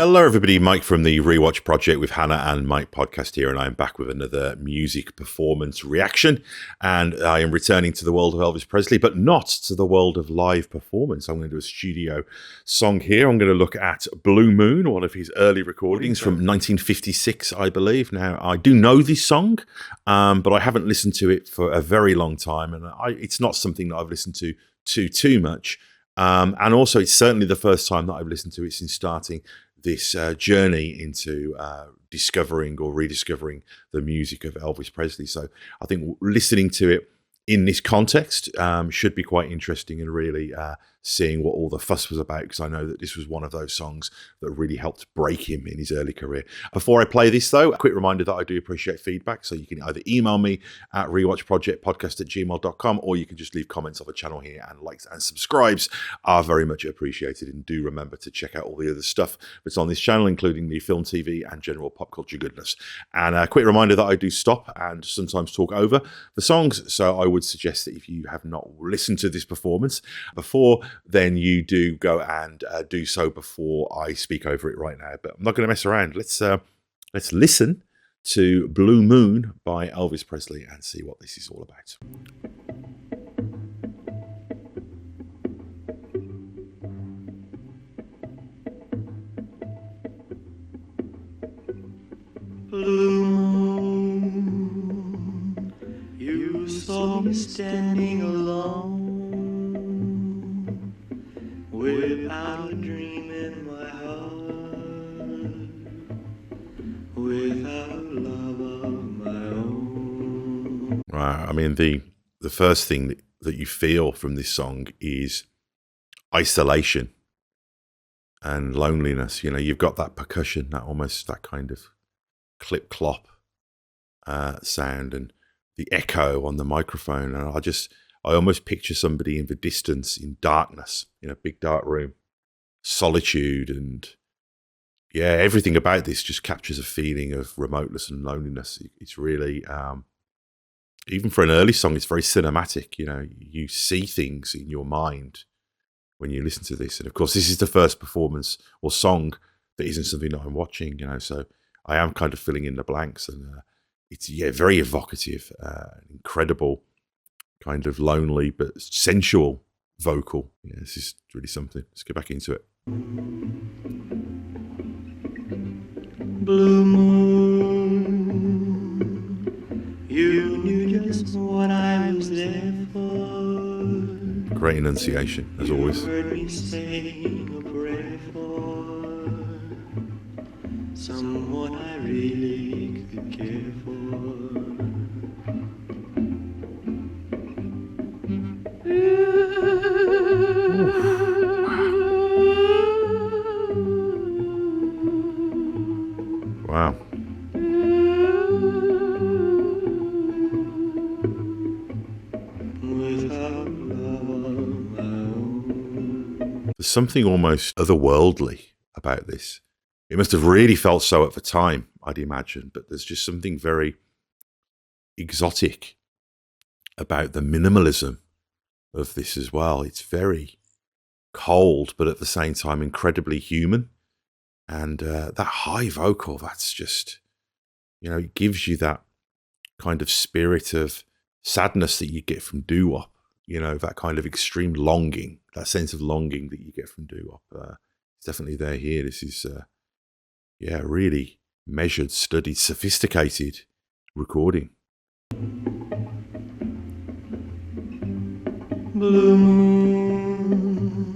Hello everybody, Mike from the Rewatch Project with Hannah and Mike podcast here, and I'm back with another music performance reaction, and I am returning to the world of Elvis Presley, but not to the world of live performance. I'm going to do a studio song here. I'm going to look at Blue Moon, one of his early recordings from 1956, I believe. Now, I do know this song, but I haven't listened to it for a very long time, and it's not something that I've listened to too much. And also, it's certainly the first time that I've listened to it since starting this journey into discovering or rediscovering the music of Elvis Presley. So I think listening to it in this context should be quite interesting, and really seeing what all the fuss was about, because I know that this was one of those songs that really helped break him in his early career. Before I play this, though, a quick reminder that I do appreciate feedback. So you can either email me at rewatchprojectpodcast@gmail.com, or you can just leave comments on the channel here, and likes and subscribes are very much appreciated. And do remember to check out all the other stuff that's on this channel, including the film, TV, and general pop culture goodness. And a quick reminder that I do stop and sometimes talk over the songs. So I would suggest that if you have not listened to this performance before, then you do go and do so before I speak over it right now. But I'm not going to mess around. Let's listen to Blue Moon by Elvis Presley and see what this is all about. Blue moon, you saw me standing alone, without a dream in my heart, without love of my own. Right. I mean, the first thing that you feel from this song is isolation and loneliness. You know, you've got that percussion, that kind of clip-clop sound, and the echo on the microphone. And I almost picture somebody in the distance, in darkness, in a big dark room, solitude, and yeah, everything about this just captures a feeling of remoteness and loneliness. It's really, even for an early song, it's very cinematic. You know, you see things in your mind when you listen to this. And of course, this is the first performance or song that isn't something that I'm watching, you know, so I am kind of filling in the blanks, and it's very evocative, incredible, kind of lonely but sensual vocal. Yeah, this is really something. Let's get back into it. Blue moon, you knew just what I was there for. Great enunciation, as always. You heard me saying a prayer for someone I really could care for. Wow. Without love of my own. There's something almost otherworldly about this. It must have really felt so at the time, I'd imagine, but there's just something very exotic about the minimalism of this as well. It's very cold, but at the same time incredibly human. And that high vocal, that's just, you know, it gives you that kind of spirit of sadness that you get from doo-wop, you know, that kind of extreme longing, that sense of longing that you get from doo-wop. It's definitely there here. This is, really measured, studied, sophisticated recording. Blue moon,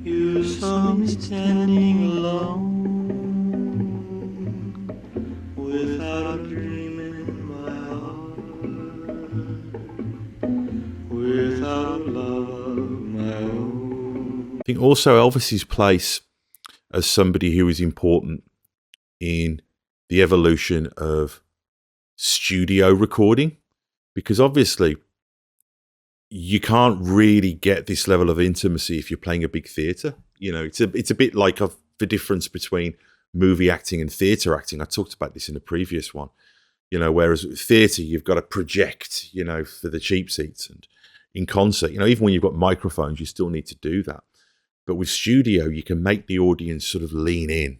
you saw me standing alone, without a dream in my heart, without love of my own. I think also Elvis's place as somebody who is important in the evolution of studio recording, because obviously you can't really get this level of intimacy if you're playing a big theatre. You know, it's a bit like the difference between movie acting and theatre acting. I talked about this in the previous one. You know, whereas with theatre, you've got to project, you know, for the cheap seats, and in concert, you know, even when you've got microphones, you still need to do that. But with studio, you can make the audience sort of lean in.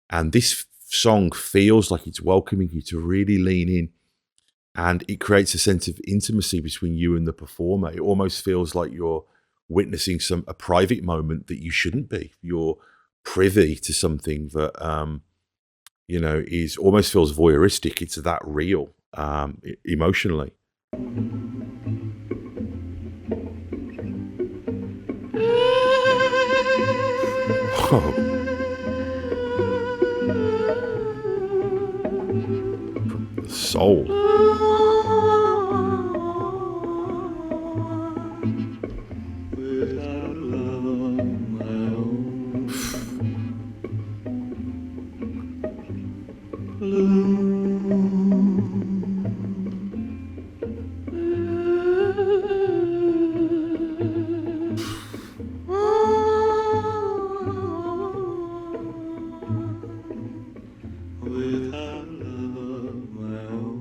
And this song feels like it's welcoming you to really lean in. And it creates a sense of intimacy between you and the performer. It almost feels like you're witnessing a private moment that you shouldn't be. You're privy to something that, is almost feels voyeuristic. It's that real, emotionally. Oh. Soul. Without love of my own, without love of my own.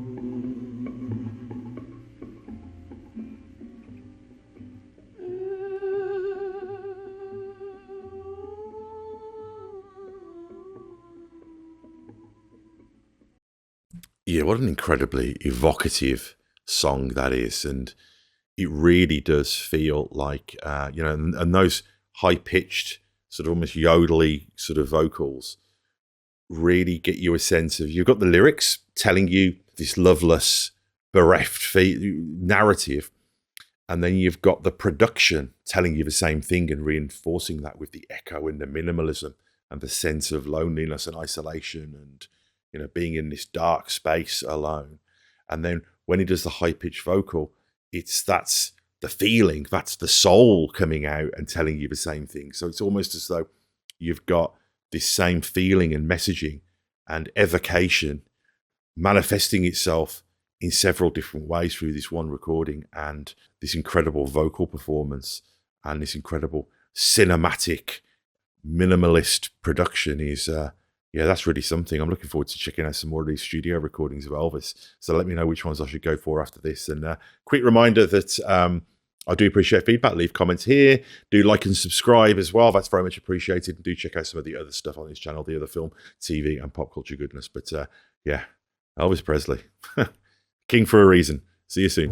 Yeah, what an incredibly evocative song that is. And it really does feel like, and those high-pitched, sort of almost yodely sort of vocals really get you a sense of, you've got the lyrics telling you this loveless, bereft narrative, and then you've got the production telling you the same thing and reinforcing that with the echo and the minimalism and the sense of loneliness and isolation and, being in this dark space alone. And then when he does the high-pitched vocal, that's the feeling, that's the soul coming out and telling you the same thing. So it's almost as though you've got this same feeling and messaging and evocation manifesting itself in several different ways through this one recording, and this incredible vocal performance and this incredible cinematic minimalist production is that's really something. I'm looking forward to checking out some more of these studio recordings of Elvis. So let me know which ones I should go for after this. And quick reminder that I do appreciate feedback. Leave comments here. Do like and subscribe as well. That's very much appreciated. And do check out some of the other stuff on this channel, the other film, TV, and pop culture goodness. But Elvis Presley, king for a reason. See you soon.